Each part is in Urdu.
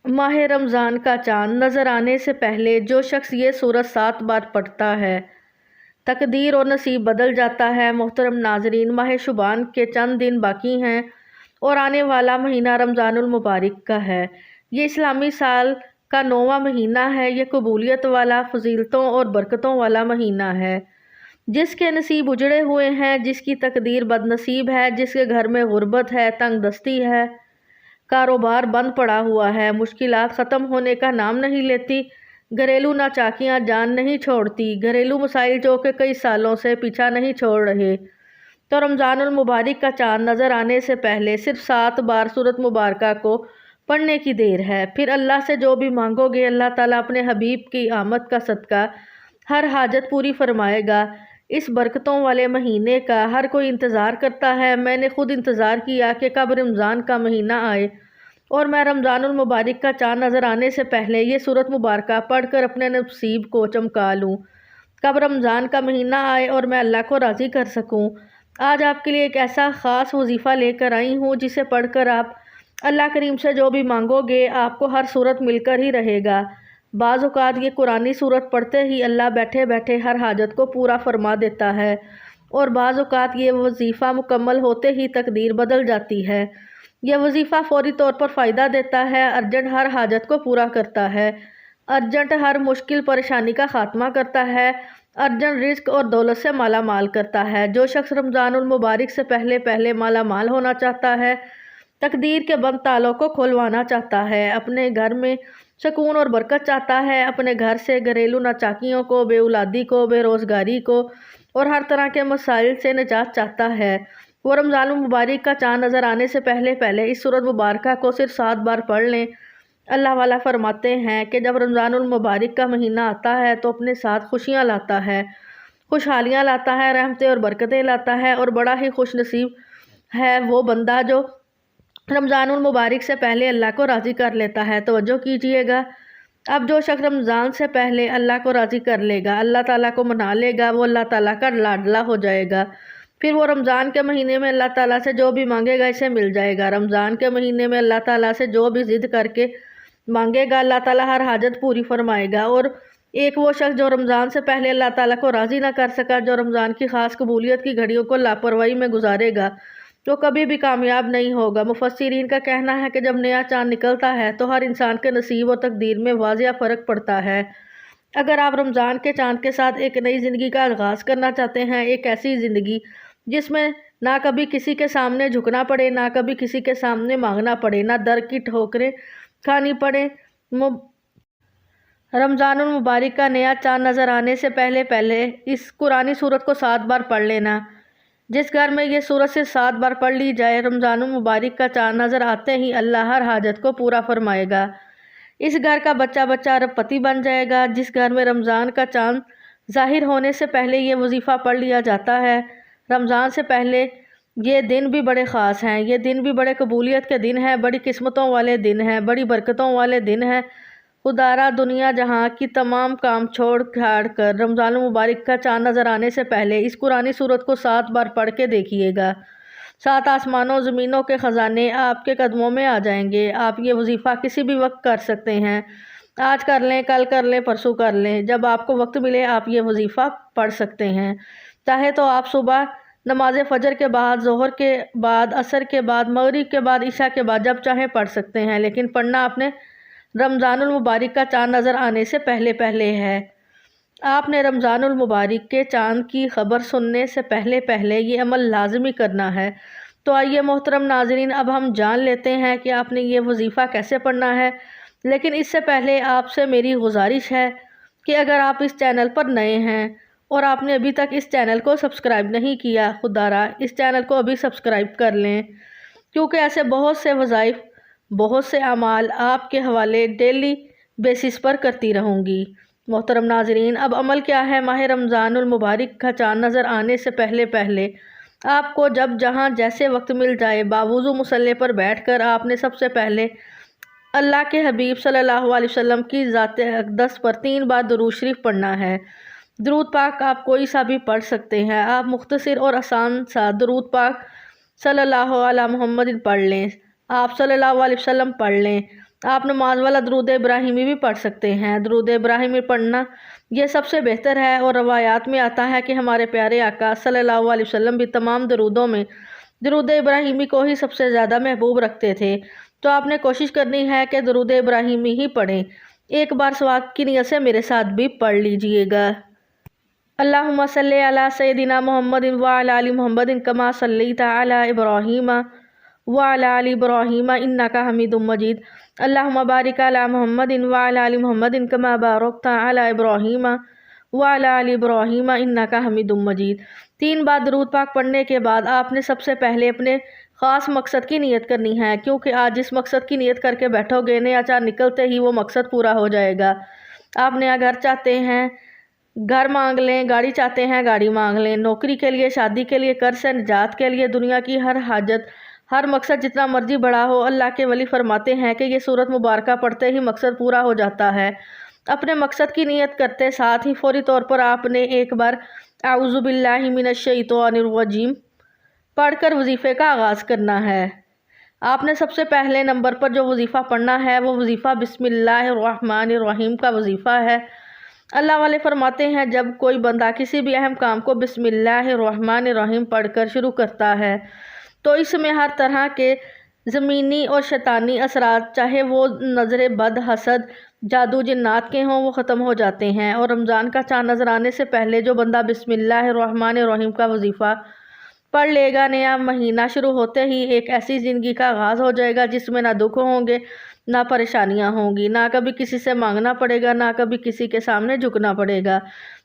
ماہ رمضان کا چاند نظر آنے سے پہلے جو شخص یہ سورت 7 بار پڑھتا ہے تقدیر اور نصیب بدل جاتا ہے۔ محترم ناظرین، ماہ شعبان کے چند دن باقی ہیں اور آنے والا مہینہ رمضان المبارک کا ہے۔ یہ اسلامی سال کا 9واں مہینہ ہے۔ یہ قبولیت والا، فضیلتوں اور برکتوں والا مہینہ ہے۔ جس کے نصیب اجڑے ہوئے ہیں، جس کی تقدیر بد نصیب ہے، جس کے گھر میں غربت ہے، تنگ دستی ہے، کاروبار بند پڑا ہوا ہے، مشکلات ختم ہونے کا نام نہیں لیتی، گھریلو ناچاکیاں جان نہیں چھوڑتی، گھریلو مسائل جو کہ کئی سالوں سے پیچھا نہیں چھوڑ رہے، تو رمضان المبارک کا چاند نظر آنے سے پہلے صرف 7 بار سورت مبارکہ کو پڑھنے کی دیر ہے۔ پھر اللہ سے جو بھی مانگو گے، اللہ تعالیٰ اپنے حبیب کی آمد کا صدقہ ہر حاجت پوری فرمائے گا۔ اس برکتوں والے مہینے کا ہر کوئی انتظار کرتا ہے۔ میں نے خود انتظار کیا کہ کب رمضان کا مہینہ آئے اور میں رمضان المبارک کا چاند نظر آنے سے پہلے یہ سورت مبارکہ پڑھ کر اپنے نصیب کو چمکا لوں، کب رمضان کا مہینہ آئے اور میں اللہ کو راضی کر سکوں۔ آج آپ کے لیے ایک ایسا خاص وظیفہ لے کر آئی ہوں جسے پڑھ کر آپ اللہ کریم سے جو بھی مانگو گے آپ کو ہر صورت مل کر ہی رہے گا۔ بعض اوقات یہ قرآنی صورت پڑھتے ہی اللہ بیٹھے بیٹھے ہر حاجت کو پورا فرما دیتا ہے، اور بعض اوقات یہ وظیفہ مکمل ہوتے ہی تقدیر بدل جاتی ہے۔ یہ وظیفہ فوری طور پر فائدہ دیتا ہے، ارجنٹ ہر حاجت کو پورا کرتا ہے، ارجنٹ ہر مشکل پریشانی کا خاتمہ کرتا ہے، ارجنٹ رزق اور دولت سے مالا مال کرتا ہے۔ جو شخص رمضان المبارک سے پہلے پہلے مالا مال ہونا چاہتا ہے، تقدیر کے بند تالوں کو کھولوانا چاہتا ہے، اپنے گھر میں سکون اور برکت چاہتا ہے، اپنے گھر سے گھریلو ناچاکیوں کو، بے اولادی کو، بے روزگاری کو اور ہر طرح کے مسائل سے نجات چاہتا ہے، وہ رمضان المبارک کا چاند نظر آنے سے پہلے پہلے اس سورت مبارکہ کو صرف 7 بار پڑھ لیں۔ اللہ والا فرماتے ہیں کہ جب رمضان المبارک کا مہینہ آتا ہے تو اپنے ساتھ خوشیاں لاتا ہے، خوشحالیاں لاتا ہے، رحمتیں اور برکتیں لاتا ہے، اور بڑا ہی خوش نصیب ہے وہ بندہ جو رمضان المبارک سے پہلے اللہ کو راضی کر لیتا ہے۔ توجہ کیجئے گا، اب جو شخص رمضان سے پہلے اللہ کو راضی کر لے گا، اللہ تعالیٰ کو منا لے گا، وہ اللہ تعالیٰ کا لاڈلا ہو جائے گا۔ پھر وہ رمضان کے مہینے میں اللہ تعالیٰ سے جو بھی مانگے گا اسے مل جائے گا۔ رمضان کے مہینے میں اللہ تعالیٰ سے جو بھی ضد کر کے مانگے گا اللہ تعالیٰ ہر حاجت پوری فرمائے گا۔ اور ایک وہ شخص جو رمضان سے پہلے اللہ تعالیٰ کو راضی نہ کر سکا، جو رمضان کی خاص قبولیت کی گھڑیوں کو لاپرواہی میں گزارے گا، تو کبھی بھی کامیاب نہیں ہوگا۔ مفسرین کا کہنا ہے کہ جب نیا چاند نکلتا ہے تو ہر انسان کے نصیب و تقدیر میں واضح فرق پڑتا ہے۔ اگر آپ رمضان کے چاند کے ساتھ ایک نئی زندگی کا آغاز کرنا چاہتے ہیں، ایک ایسی زندگی جس میں نہ کبھی کسی کے سامنے جھکنا پڑے، نہ کبھی کسی کے سامنے مانگنا پڑے، نہ در کی ٹھوکریں کھانی پڑے، رمضان المبارک کا نیا چاند نظر آنے سے پہلے پہلے اس قرآنی سورت کو 7 بار پڑھ لینا۔ جس گھر میں یہ سورت سے 7 بار پڑھ لی جائے، رمضان المبارک کا چاند نظر آتے ہی اللہ ہر حاجت کو پورا فرمائے گا۔ اس گھر کا بچہ بچہ ارب پتی بن جائے گا۔ جس گھر میں رمضان کا چاند ظاہر ہونے سے پہلے یہ وظیفہ پڑھ لیا جاتا ہے، رمضان سے پہلے یہ دن بھی بڑے خاص ہیں، یہ دن بھی بڑے قبولیت کے دن ہیں، بڑی قسمتوں والے دن ہیں، بڑی برکتوں والے دن ہیں۔ خدارا دنیا جہاں کی تمام کام چھوڑ چھاڑ کر رمضان المبارک کا چاند نظر آنے سے پہلے اس قرآنی سورت کو 7 بار پڑھ کے دیکھیے گا۔ 7 آسمانوں زمینوں کے خزانے آپ کے قدموں میں آ جائیں گے۔ آپ یہ وظیفہ کسی بھی وقت کر سکتے ہیں، آج کر لیں، کل کر لیں، پرسوں کر لیں، جب آپ کو وقت ملے آپ یہ وظیفہ پڑھ سکتے ہیں۔ چاہے تو آپ صبح نماز فجر کے بعد، ظہر کے بعد، عصر کے بعد، مغرب کے بعد، عشاء کے بعد، جب چاہیں پڑھ سکتے ہیں، لیکن پڑھنا آپ نے رمضان المبارک کا چاند نظر آنے سے پہلے پہلے ہے۔ آپ نے رمضان المبارک کے چاند کی خبر سننے سے پہلے پہلے یہ عمل لازمی کرنا ہے۔ تو آئیے محترم ناظرین، اب ہم جان لیتے ہیں کہ آپ نے یہ وظیفہ کیسے پڑھنا ہے۔ لیکن اس سے پہلے آپ سے میری گزارش ہے کہ اگر آپ اس چینل پر نئے ہیں اور آپ نے ابھی تک اس چینل کو سبسکرائب نہیں کیا، خدارا اس چینل کو ابھی سبسکرائب کر لیں، کیونکہ ایسے بہت سے وظائف، بہت سے اعمال آپ کے حوالے ڈیلی بیسس پر کرتی رہوں گی۔ محترم ناظرین، اب عمل کیا ہے؟ ماہ رمضان المبارک کا چاند نظر آنے سے پہلے پہلے آپ کو جب جہاں جیسے وقت مل جائے، باوضو مصلی پر بیٹھ کر آپ نے سب سے پہلے اللہ کے حبیب صلی اللہ علیہ وسلم کی ذات اقدس پر 3 بار درود شریف پڑھنا ہے۔ درود پاک آپ کوئی سا بھی پڑھ سکتے ہیں، آپ مختصر اور آسان سا درود پاک صلی اللہ علیہ محمد پڑھ لیں، آپ صلی اللہ علیہ وسلم پڑھ لیں، آپ نماز والا درود ابراہیمی بھی پڑھ سکتے ہیں۔ درود ابراہیمی پڑھنا یہ سب سے بہتر ہے، اور روایات میں آتا ہے کہ ہمارے پیارے آقا صلی اللہ علیہ وسلم بھی تمام درودوں میں درود ابراہیمی کو ہی سب سے زیادہ محبوب رکھتے تھے۔ تو آپ نے کوشش کرنی ہے کہ درود ابراہیمی ہی پڑھیں۔ ایک بار ثواب کی نیت سے میرے ساتھ بھی پڑھ لیجئے گا۔ اللہم صلی علی سیدنا محمد وعلی آل محمد کما صلیت علی ابراہیم وعلی آل ابراہیم انک حمید مجید۔ اللہم بارک علی محمد وعلی آل محمد کما بارکت علی ابراہیم وعلی آل ابراہیم انک حمید مجید۔ 3 بار درود پاک پڑھنے کے بعد آپ نے سب سے پہلے اپنے خاص مقصد کی نیت کرنی ہے، کیونکہ آج جس مقصد کی نیت کر کے بیٹھو گے نیا چاند نکلتے ہی وہ مقصد پورا ہو جائے گا۔ آپ نیا گھر چاہتے ہیں، گھر مانگ لیں، گاڑی چاہتے ہیں، گاڑی مانگ لیں، نوکری کے لیے، شادی کے لیے، قرض سے نجات کے لیے، دنیا کی ہر حاجت، ہر مقصد جتنا مرضی بڑا ہو، اللہ کے ولی فرماتے ہیں کہ یہ سورت مبارکہ پڑھتے ہی مقصد پورا ہو جاتا ہے۔ اپنے مقصد کی نیت کرتے ساتھ ہی فوری طور پر آپ نے ایک بار اعوذ باللہ من الشیطان الرجیم پڑھ کر وظیفے کا آغاز کرنا ہے۔ آپ نے سب سے پہلے نمبر پر جو وظیفہ پڑھنا ہے وہ وظیفہ بسم اللہ الرحمن الرحیم کا وظیفہ ہے۔ اللہ والے فرماتے ہیں جب کوئی بندہ کسی بھی اہم کام کو بسم اللہ الرحمن الرحیم پڑھ کر شروع کرتا ہے تو اس میں ہر طرح کے زمینی اور شیطانی اثرات، چاہے وہ نظر بد، حسد، جادو، جنات کے ہوں، وہ ختم ہو جاتے ہیں۔ اور رمضان کا چاند نظر آنے سے پہلے جو بندہ بسم اللہ الرحمن الرحیم کا وظیفہ پڑھ لے گا، نیا مہینہ شروع ہوتے ہی ایک ایسی زندگی کا آغاز ہو جائے گا جس میں نہ دکھ ہوں گے، نہ پریشانیاں ہوں گی، نہ کبھی کسی سے مانگنا پڑے گا، نہ کبھی کسی کے سامنے جھکنا پڑے گا۔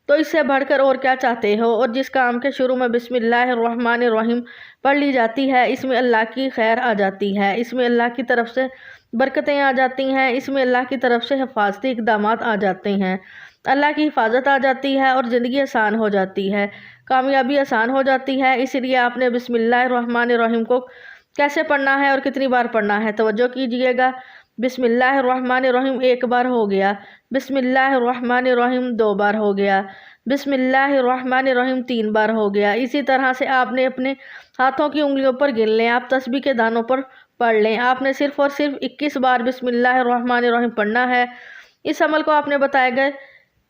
تو اس سے بڑھ کر اور کیا چاہتے ہو؟ اور جس کام کے شروع میں بسم اللہ الرحمن الرحیم پڑھ لی جاتی ہے، اس میں اللہ کی خیر آ جاتی ہے، اس میں اللہ کی طرف سے برکتیں آ جاتی ہیں، اس میں اللہ کی طرف سے حفاظتی اقدامات آ جاتے ہیں، اللہ کی حفاظت آ جاتی ہے اور زندگی آسان ہو جاتی ہے، کامیابی آسان ہو جاتی ہے۔ اس لیے آپ نے بسم اللہ الرحمن الرحیم کو کیسے پڑھنا ہے اور کتنی بار پڑھنا ہے توجہ کیجئے گا۔ بسم اللہ الرحمن الرحیم 1 بار ہو گیا، بسم اللہ الرحمن الرحیم 2 بار ہو گیا، بسم اللہ الرحمن الرحیم 3 بار ہو گیا۔ اسی طرح سے آپ نے اپنے ہاتھوں کی انگلیوں پر گن لیں، آپ تسبیح کے دانوں پر پڑھ لیں۔ آپ نے صرف اور صرف 21 بار بسم اللہ الرحمن الرحیم پڑھنا ہے۔ اس عمل کو آپ نے بتائے گئے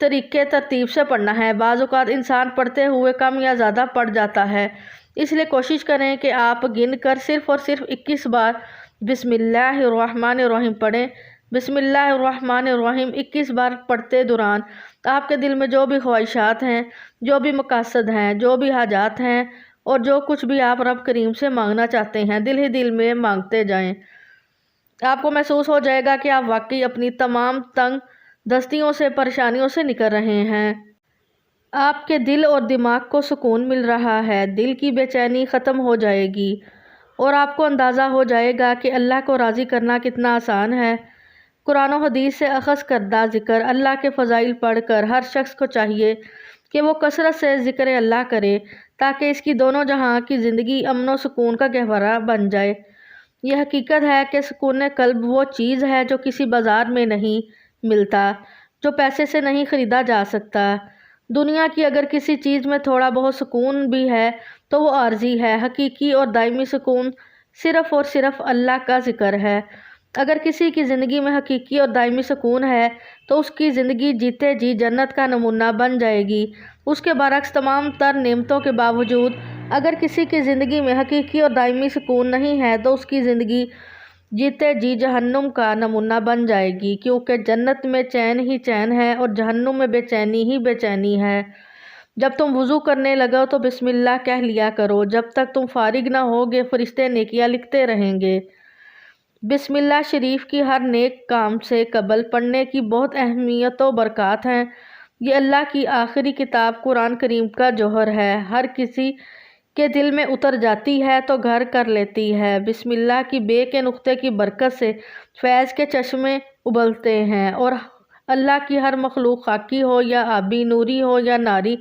طریقے ترتیب سے پڑھنا ہے۔ بعض اوقات انسان پڑھتے ہوئے کم یا زیادہ پڑھ جاتا ہے، اس لیے کوشش کریں کہ آپ گن کر صرف اور صرف 21 بار بسم اللہ الرحمن الرحیم پڑھیں۔ بسم اللہ الرحمن الرحیم 21 بار پڑھتے دوران آپ کے دل میں جو بھی خواہشات ہیں، جو بھی مقاصد ہیں، جو بھی حاجات ہیں اور جو کچھ بھی آپ رب کریم سے مانگنا چاہتے ہیں، دل ہی دل میں مانگتے جائیں۔ آپ کو محسوس ہو جائے گا کہ آپ واقعی اپنی تمام تنگ دستیوں سے، پریشانیوں سے نکل رہے ہیں۔ آپ کے دل اور دماغ کو سکون مل رہا ہے، دل کی بے چینی ختم ہو جائے گی اور آپ کو اندازہ ہو جائے گا کہ اللہ کو راضی کرنا کتنا آسان ہے۔ قرآن و حدیث سے اخذ کردہ ذکر اللہ کے فضائل پڑھ کر ہر شخص کو چاہیے کہ وہ کثرت سے ذکر اللہ کرے تاکہ اس کی دونوں جہاں کی زندگی امن و سکون کا گہوارہ بن جائے۔ یہ حقیقت ہے کہ سکون قلب وہ چیز ہے جو کسی بازار میں نہیں ملتا، جو پیسے سے نہیں خریدا جا سکتا۔ دنیا کی اگر کسی چیز میں تھوڑا بہت سکون بھی ہے تو وہ عارضی ہے، حقیقی اور دائمی سکون صرف اور صرف اللہ کا ذکر ہے۔ اگر کسی کی زندگی میں حقیقی اور دائمی سکون ہے تو اس کی زندگی جیتے جی جنت کا نمونہ بن جائے گی۔ اس کے برعکس تمام تر نعمتوں کے باوجود اگر کسی کی زندگی میں حقیقی اور دائمی سکون نہیں ہے تو اس کی زندگی جیتے جی جہنم کا نمونہ بن جائے گی، کیونکہ جنت میں چین ہی چین ہے اور جہنم میں بے چینی ہی بے چینی ہے۔ جب تم وضو کرنے لگو تو بسم اللہ کہہ لیا کرو، جب تک تم فارغ نہ ہوگے فرشتے نیکیاں لکھتے رہیں گے۔ بسم اللہ شریف کی ہر نیک کام سے قبل پڑھنے کی بہت اہمیت و برکات ہیں۔ یہ اللہ کی آخری کتاب قرآن کریم کا جوہر ہے، ہر کسی کے دل میں اتر جاتی ہے تو گھر کر لیتی ہے۔ بسم اللہ کی بے کے نقطے کی برکت سے فیض کے چشمے ابلتے ہیں اور اللہ کی ہر مخلوق خاکی ہو یا آبی، نوری ہو یا ناری،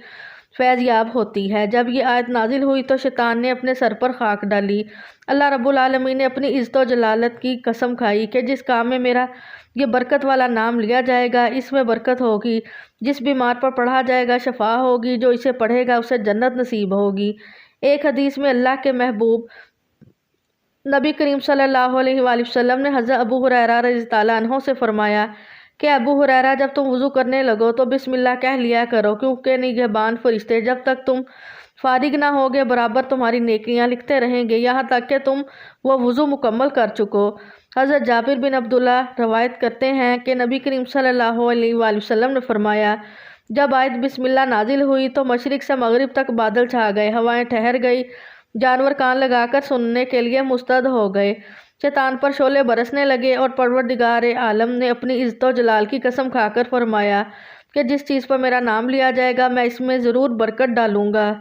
فیض یاب ہوتی ہے۔ جب یہ آیت نازل ہوئی تو شیطان نے اپنے سر پر خاک ڈالی۔ اللہ رب العالمین نے اپنی عزت و جلالت کی قسم کھائی کہ جس کام میں میرا یہ برکت والا نام لیا جائے گا اس میں برکت ہوگی، جس بیمار پر پڑھا جائے گا شفا ہوگی، جو اسے پڑھے گا اسے جنت نصیب ہوگی۔ ایک حدیث میں اللہ کے محبوب نبی کریم صلی اللہ علیہ وآلہ وسلم نے حضرت ابو ہریرہ رضی اللہ عنہ سے فرمایا کہ ابو ہریرہ جب تم وضو کرنے لگو تو بسم اللہ کہہ لیا کرو، کیونکہ نگہبان فرشتے جب تک تم فارغ نہ ہوگے برابر تمہاری نیکیاں لکھتے رہیں گے، یہاں تک کہ تم وہ وضو مکمل کر چکو۔ حضرت جابر بن عبداللہ روایت کرتے ہیں کہ نبی کریم صلی اللہ علیہ وآلہ وسلم نے فرمایا جب آیت بسم اللہ نازل ہوئی تو مشرق سے مغرب تک بادل چھا گئے، ہوائیں ٹھہر گئی، جانور کان لگا کر سننے کے لیے مستعد ہو گئے، شیطان پر شعلے برسنے لگے، اور پروردگار عالم نے اپنی عزت و جلال کی قسم کھا کر فرمایا کہ جس چیز پر میرا نام لیا جائے گا میں اس میں ضرور برکت ڈالوں گا۔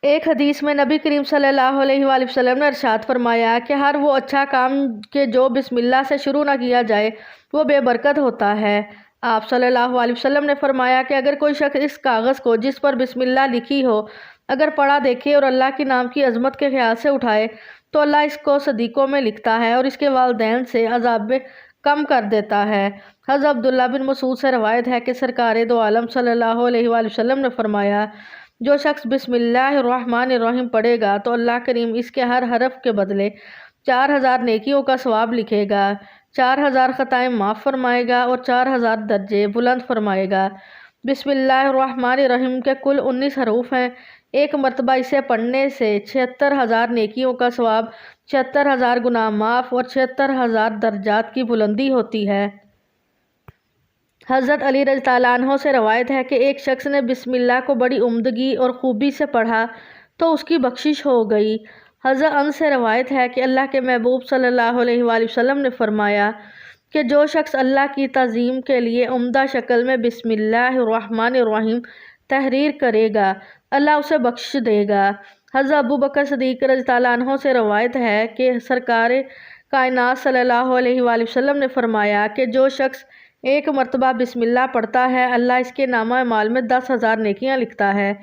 ایک حدیث میں نبی کریم صلی اللہ علیہ وآلہ وسلم نے ارشاد فرمایا کہ ہر وہ اچھا کام کہ جو بسم اللہ سے شروع نہ کیا جائے وہ بے برکت ہوتا ہے۔ آپ صلی اللہ علیہ وسلم نے فرمایا کہ اگر کوئی شخص اس کاغذ کو جس پر بسم اللہ لکھی ہو اگر پڑھا دیکھے اور اللہ کے نام کی عظمت کے خیال سے اٹھائے تو اللہ اس کو صدیقوں میں لکھتا ہے اور اس کے والدین سے عذاب کم کر دیتا ہے۔ حضرت عبداللہ بن مسعود سے روایت ہے کہ سرکار دو عالم صلی اللہ علیہ وآلہ وسلم نے فرمایا جو شخص بسم اللہ الرحمن الرحیم پڑھے گا تو اللہ کریم اس کے ہر حرف کے بدلے 4000 نیکیوں کا ثواب لکھے گا، 4000 خطائیں معاف فرمائے گا اور 4000 درجے بلند فرمائے گا۔ بسم اللہ الرحمن الرحیم کے کل 19 حروف ہیں، ایک مرتبہ اسے پڑھنے سے 76000 نیکیوں کا ثواب، 76000 گناہ معاف اور 76000 درجات کی بلندی ہوتی ہے۔ حضرت علی رضی اللہ عنہ سے روایت ہے کہ ایک شخص نے بسم اللہ کو بڑی عمدگی اور خوبی سے پڑھا تو اس کی بخشش ہو گئی۔ حضرت انس سے روایت ہے کہ اللہ کے محبوب صلی اللہ علیہ وآلہ وسلم نے فرمایا کہ جو شخص اللہ کی تعظیم کے لیے عمدہ شکل میں بسم اللہ الرحمن الرحیم تحریر کرے گا اللہ اسے بخش دے گا۔ حضرت ابو بکر صدیق رضی اللہ عنہ سے روایت ہے کہ سرکار کائنات صلی اللہ علیہ وآلہ وسلم نے فرمایا کہ جو شخص ایک مرتبہ بسم اللہ پڑھتا ہے اللہ اس کے نامہ اعمال میں 10,000 نیکیاں لکھتا ہے،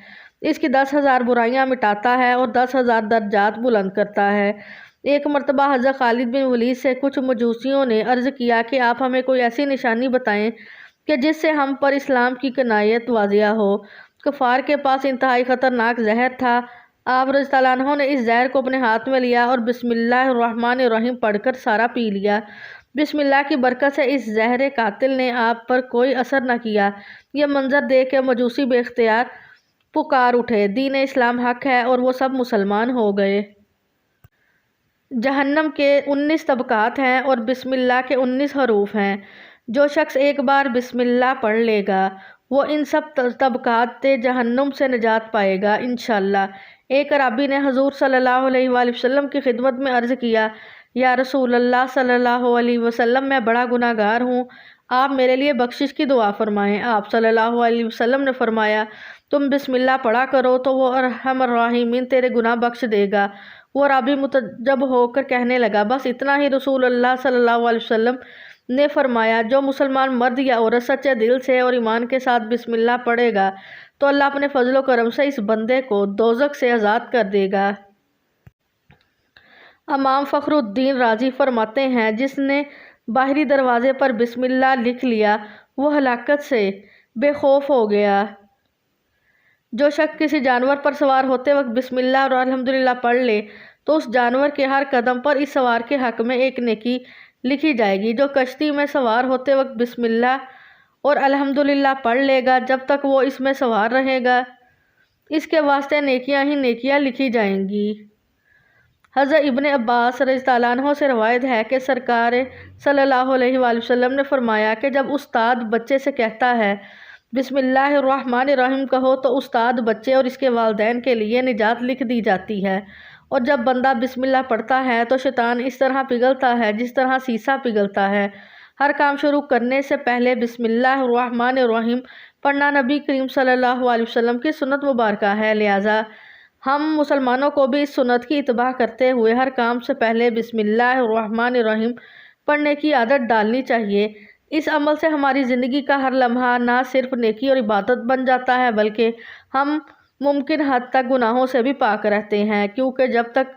اس کی 10,000 برائیاں مٹاتا ہے اور 10,000 درجات بلند کرتا ہے۔ ایک مرتبہ حضرت خالد بن ولید سے کچھ مجوسیوں نے عرض کیا کہ آپ ہمیں کوئی ایسی نشانی بتائیں کہ جس سے ہم پر اسلام کی کنایت واضح ہو۔ کفار کے پاس انتہائی خطرناک زہر تھا، آپ رضی اللہ عنہ نے اس زہر کو اپنے ہاتھ میں لیا اور بسم اللہ الرحمن الرحیم پڑھ کر سارا پی لیا۔ بسم اللہ کی برکت سے اس زہر قاتل نے آپ پر کوئی اثر نہ کیا۔ یہ منظر دیکھ کے مجوسی بے اختیار پکار اٹھے دین اسلام حق ہے اور وہ سب مسلمان ہو گئے۔ جہنم کے 19 طبقات ہیں اور بسم اللہ کے 19 حروف ہیں۔ جو شخص ایک بار بسم اللہ پڑھ لے گا وہ ان سب طبقات جہنم سے نجات پائے گا انشاءاللہ۔ ایک عرابی نے حضور صلی اللہ علیہ وآلہ وسلم کی خدمت میں عرض کیا یا رسول اللہ صلی اللہ علیہ وسلم میں بڑا گناہ گار ہوں، آپ میرے لیے بخشش کی دعا فرمائیں۔ آپ صلی اللہ علیہ وسلم نے فرمایا تم بسم اللہ پڑھا کرو تو وہ ارحم الراحمین تیرے گناہ بخش دے گا۔ وہ عرابی متعجب ہو کر کہنے لگا بس اتنا ہی؟ رسول اللہ صلی اللہ علیہ وسلم نے فرمایا جو مسلمان مرد یا عورت سچے دل سے اور ایمان کے ساتھ بسم اللہ پڑھے گا تو اللہ اپنے فضل و کرم سے اس بندے کو دوزخ سے آزاد کر دے گا۔ امام فخر الدین رازی فرماتے ہیں جس نے باہری دروازے پر بسم اللہ لکھ لیا وہ ہلاکت سے بے خوف ہو گیا۔ جو شخص کسی جانور پر سوار ہوتے وقت بسم اللہ اور الحمدللہ پڑھ لے تو اس جانور کے ہر قدم پر اس سوار کے حق میں ایک نیکی لکھی جائے گی۔ جو کشتی میں سوار ہوتے وقت بسم اللہ اور الحمدللہ پڑھ لے گا جب تک وہ اس میں سوار رہے گا اس کے واسطے نیکیاں ہی نیکیاں لکھی جائیں گی۔ حضرت ابن عباس رضی اللہ عنہ سے روایت ہے کہ سرکار صلی اللہ علیہ وآلہ وسلم نے فرمایا کہ جب استاد بچے سے کہتا ہے بسم اللہ الرحمن الرحیم کہو تو استاد بچے اور اس کے والدین کے لیے نجات لکھ دی جاتی ہے، اور جب بندہ بسم اللہ پڑھتا ہے تو شیطان اس طرح پگھلتا ہے جس طرح سیسا پگھلتا ہے۔ ہر کام شروع کرنے سے پہلے بسم اللہ الرحمن الرحیم پڑھنا نبی کریم صلی اللہ علیہ وسلم کی سنت مبارکہ ہے، لہٰذا ہم مسلمانوں کو بھی اس سنت کی اتباع کرتے ہوئے ہر کام سے پہلے بسم اللہ الرحمن الرحیم پڑھنے کی عادت ڈالنی چاہیے۔ اس عمل سے ہماری زندگی کا ہر لمحہ نہ صرف نیکی اور عبادت بن جاتا ہے بلکہ ہم ممکن حد تک گناہوں سے بھی پاک رہتے ہیں، کیونکہ جب تک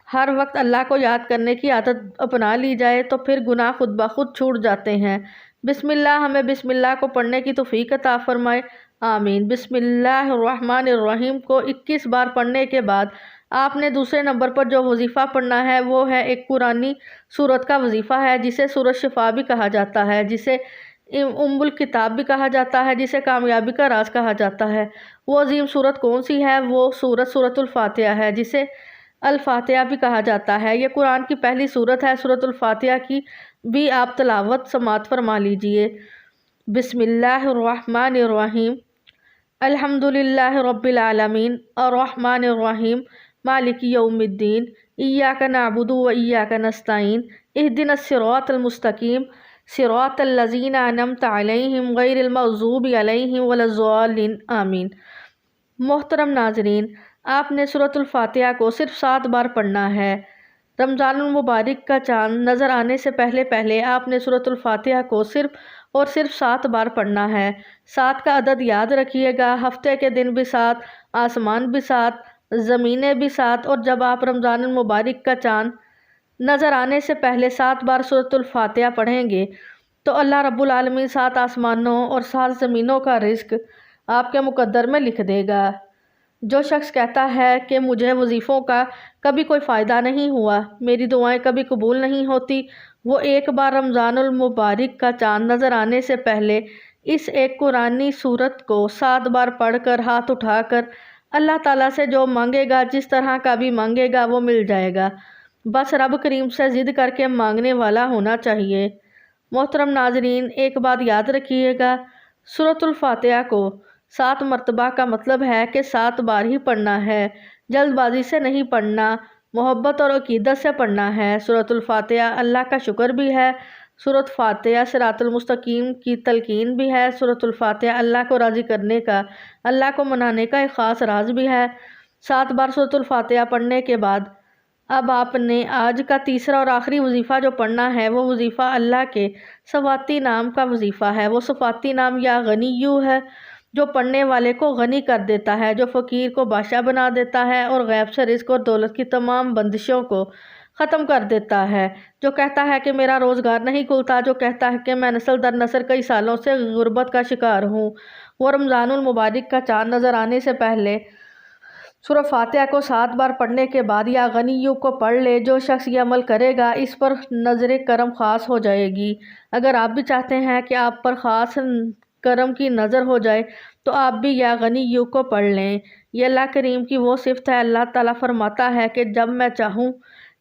ہر وقت اللہ کو یاد کرنے کی عادت اپنا لی جائے تو پھر گناہ خود بخود چھوٹ جاتے ہیں۔ بسم اللہ ہمیں بسم اللہ کو پڑھنے کی توفیق عطا فرمائے۔ آمین۔ بسم اللہ الرحمن الرحیم کو 21 بار پڑھنے کے بعد آپ نے دوسرے نمبر پر جو وظیفہ پڑھنا ہے وہ ہے ایک قرآنی سورت کا وظیفہ ہے، جسے سورۃ شفا بھی کہا جاتا ہے، جسے ام الکتاب بھی کہا جاتا ہے، جسے کامیابی کا راز کہا جاتا ہے۔ وہ عظیم سورت کون سی ہے؟ وہ سورۃ الفاتحہ ہے، جسے الفاتحہ بھی کہا جاتا ہے۔ یہ قرآن کی پہلی سورت ہے۔ سورۃ الفاتحہ کی بھی آپ تلاوت سماعت فرما لیجئے۔ بسم اللہ الرحمن الرحیم، الحمد للہ رب العالمین، الرحمن الرحیم، مالک یوم الدین، ایاک نعبد و ایاک نستعین، اہدنا الصراط المستقیم، صراط الذین انعمت علیہم غیر المغضوب علیہم ولا الضالین، آمین۔ محترم ناظرین، آپ نے سورۃ الفاتحہ کو صرف 7 بار پڑھنا ہے۔ رمضان المبارک کا چاند نظر آنے سے پہلے آپ نے سورۃ الفاتحہ کو صرف اور صرف 7 بار پڑھنا ہے۔ 7 کا عدد یاد رکھیے گا۔ ہفتے کے دن بھی 7، آسمان بھی 7، زمینیں بھی 7، اور جب آپ رمضان المبارک کا چاند نظر آنے سے پہلے 7 بار سورۃ الفاتحہ پڑھیں گے تو اللہ رب العالمین 7 آسمانوں اور 7 زمینوں کا رزق آپ کے مقدر میں لکھ دے گا۔ جو شخص کہتا ہے کہ مجھے وظیفوں کا کبھی کوئی فائدہ نہیں ہوا، میری دعائیں کبھی قبول نہیں ہوتی، وہ ایک بار رمضان المبارک کا چاند نظر آنے سے پہلے اس ایک قرآنی سورت کو 7 بار پڑھ کر ہاتھ اٹھا کر اللہ تعالیٰ سے جو مانگے گا، جس طرح کا بھی مانگے گا، وہ مل جائے گا۔ بس رب کریم سے ضد کر کے مانگنے والا ہونا چاہیے۔ محترم ناظرین، ایک بات یاد رکھیے گا، سورۃ الفاتحہ کو 7 مرتبہ کا مطلب ہے کہ 7 بار ہی پڑھنا ہے، جلد بازی سے نہیں پڑھنا، محبت اور عقیدت سے پڑھنا ہے۔ سورۃ الفاتحہ اللہ کا شکر بھی ہے، سورۃ فاتحہ صراط المستقیم کی تلقین بھی ہے، سورۃ الفاتحہ اللہ کو راضی کرنے کا، اللہ کو منانے کا ایک خاص راز بھی ہے۔ 7 بار سورۃ الفاتحہ پڑھنے کے بعد اب آپ نے آج کا تیسرا اور آخری وظیفہ جو پڑھنا ہے وہ وظیفہ اللہ کے صفاتی نام کا وظیفہ ہے۔ وہ صفاتی نام یا غنیو ہے، جو پڑھنے والے کو غنی کر دیتا ہے، جو فقیر کو بادشاہ بنا دیتا ہے اور غیب سے رزق اور دولت کی تمام بندشوں کو ختم کر دیتا ہے، جو کہتا ہے کہ میرا روزگار نہیں کھلتا، جو کہتا ہے کہ میں نسل در نسل کئی سالوں سے غربت کا شکار ہوں، وہ رمضان المبارک کا چاند نظر آنے سے پہلے سورۃ فاتحہ کو 7 بار پڑھنے کے بعد یا غنیو کو پڑھ لے۔ جو شخص یہ عمل کرے گا اس پر نظر کرم خاص ہو جائے گی۔ اگر آپ بھی چاہتے ہیں کہ آپ پر خاص کرم کی نظر ہو جائے تو آپ بھی یا غنیو کو پڑھ لیں۔ یہ اللہ کریم کی وہ صفت ہے۔ اللہ تعالیٰ فرماتا ہے کہ جب میں چاہوں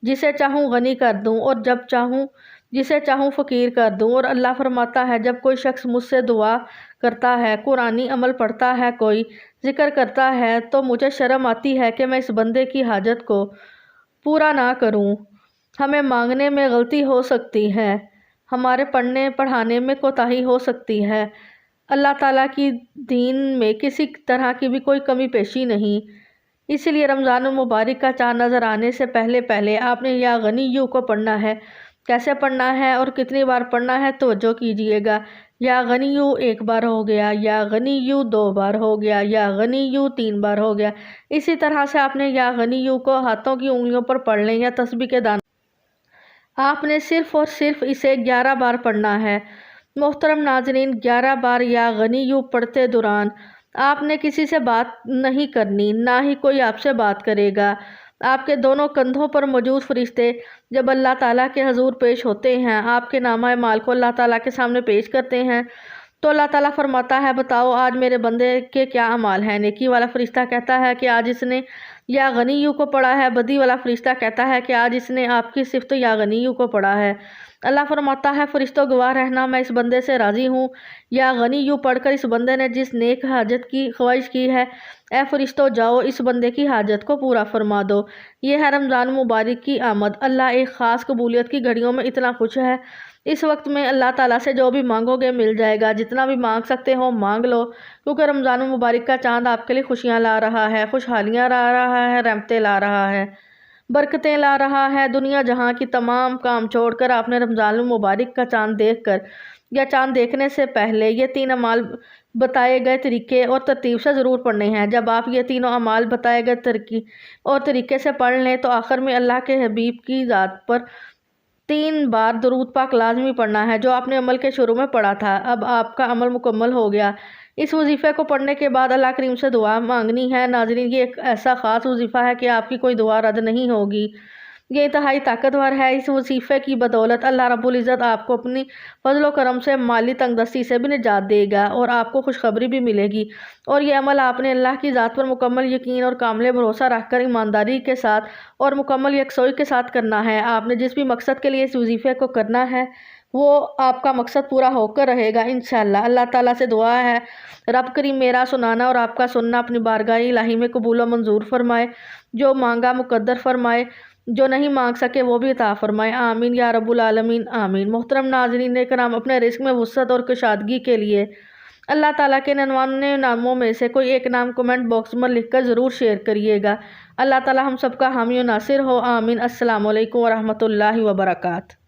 جسے چاہوں غنی کر دوں اور جب چاہوں جسے چاہوں فقیر کر دوں۔ اور اللہ فرماتا ہے جب کوئی شخص مجھ سے دعا کرتا ہے، قرآنی عمل پڑھتا ہے، کوئی ذکر کرتا ہے تو مجھے شرم آتی ہے کہ میں اس بندے کی حاجت کو پورا نہ کروں۔ ہمیں مانگنے میں غلطی ہو سکتی ہے، ہمارے پڑھنے پڑھانے میں کوتاہی ہو سکتی ہے، اللہ تعالیٰ کی دین میں کسی طرح کی بھی کوئی کمی پیشی نہیں۔ اس لیے رمضان المبارک کا چاند نظر آنے سے پہلے آپ نے یا غنیو کو پڑھنا ہے۔ کیسے پڑھنا ہے اور کتنی بار پڑھنا ہے توجہ کیجیے گا۔ یا غنیو 1 بار ہو گیا، یا غنیو 2 بار ہو گیا، یا غنیو 3 بار ہو گیا۔ اسی طرح سے آپ نے یا غنیو کو ہاتھوں کی انگلیوں پر پڑھ لیں یا تسبیح کے دانوں۔ آپ نے صرف اور صرف اسے 11 بار پڑھنا ہے۔ محترم ناظرین، 11 بار یا غنیو پڑھتے دوران آپ نے کسی سے بات نہیں کرنی، نہ ہی کوئی آپ سے بات کرے گا۔ آپ کے دونوں کندھوں پر موجود فرشتے جب اللہ تعالیٰ کے حضور پیش ہوتے ہیں، آپ کے نامہ اعمال کو اللہ تعالیٰ کے سامنے پیش کرتے ہیں تو اللہ تعالیٰ فرماتا ہے بتاؤ آج میرے بندے کے کیا اعمال ہیں۔ نیکی والا فرشتہ کہتا ہے کہ آج اس نے یا غنیو کو پڑھا ہے، بدی والا فرشتہ کہتا ہے کہ آج اس نے آپ کی صفت یا غنیو کو پڑھا ہے۔ اللہ فرماتا ہے فرشتوں گواہ رہنا، میں اس بندے سے راضی ہوں۔ یا غنیو پڑھ کر اس بندے نے جس نیک حاجت کی خواہش کی ہے، اے فرشتوں جاؤ اس بندے کی حاجت کو پورا فرما دو۔ یہ ہے رمضان مبارک کی آمد۔ اللہ ایک خاص قبولیت کی گھڑیوں میں اتنا خوش ہے، اس وقت میں اللہ تعالیٰ سے جو بھی مانگو گے مل جائے گا۔ جتنا بھی مانگ سکتے ہو مانگ لو، کیونکہ رمضان مبارک کا چاند آپ کے لیے خوشیاں لا رہا ہے، خوشحالیاں لا رہا ہے، رحمتیں لا رہا ہے، برکتیں لا رہا ہے۔ دنیا جہاں کی تمام کام چھوڑ کر آپ نے رمضان المبارک کا چاند دیکھ کر یا چاند دیکھنے سے پہلے یہ 3 اعمال بتائے گئے طریقے اور ترتیب سے ضرور پڑھنے ہیں۔ جب آپ یہ تینوں اعمال بتائے گئے طریقے سے پڑھ لیں تو آخر میں اللہ کے حبیب کی ذات پر 3 بار درود پاک لازمی پڑھنا ہے جو آپ نے عمل کے شروع میں پڑھا تھا۔ اب آپ کا عمل مکمل ہو گیا۔ اس وظیفے کو پڑھنے کے بعد اللہ کریم سے دعا مانگنی ہے۔ ناظرین، یہ ایک ایسا خاص وظیفہ ہے کہ آپ کی کوئی دعا رد نہیں ہوگی۔ یہ انتہائی طاقتور ہے۔ اس وظیفے کی بدولت اللہ رب العزت آپ کو اپنی فضل و کرم سے مالی تنگ دستی سے بھی نجات دے گا اور آپ کو خوشخبری بھی ملے گی۔ اور یہ عمل آپ نے اللہ کی ذات پر مکمل یقین اور کامل بھروسہ رکھ کر ایمانداری کے ساتھ اور مکمل یکسوئی کے ساتھ کرنا ہے۔ آپ نے جس بھی مقصد کے لیے اس وظیفے کو کرنا ہے وہ آپ کا مقصد پورا ہو کر رہے گا انشاءاللہ۔ اللہ تعالیٰ سے دعا ہے رب کریم میرا سنانا اور آپ کا سننا اپنی بارگاہ الہی میں قبول و منظور فرمائے، جو مانگا مقدر فرمائے، جو نہیں مانگ سکے وہ بھی عطا فرمائے، آمین یا رب العالمین، آمین۔ محترم ناظرین کرام، اپنے رزق میں وسعت اور کشادگی کے لیے اللہ تعالیٰ کے 99 ناموں میں سے کوئی ایک نام کمنٹ باکس میں لکھ کر ضرور شیئر کریے گا۔ اللہ تعالیٰ ہم سب کا حامی و ناصر ہو، آمین۔ السلام علیکم ورحمۃ اللہ وبرکاتہ۔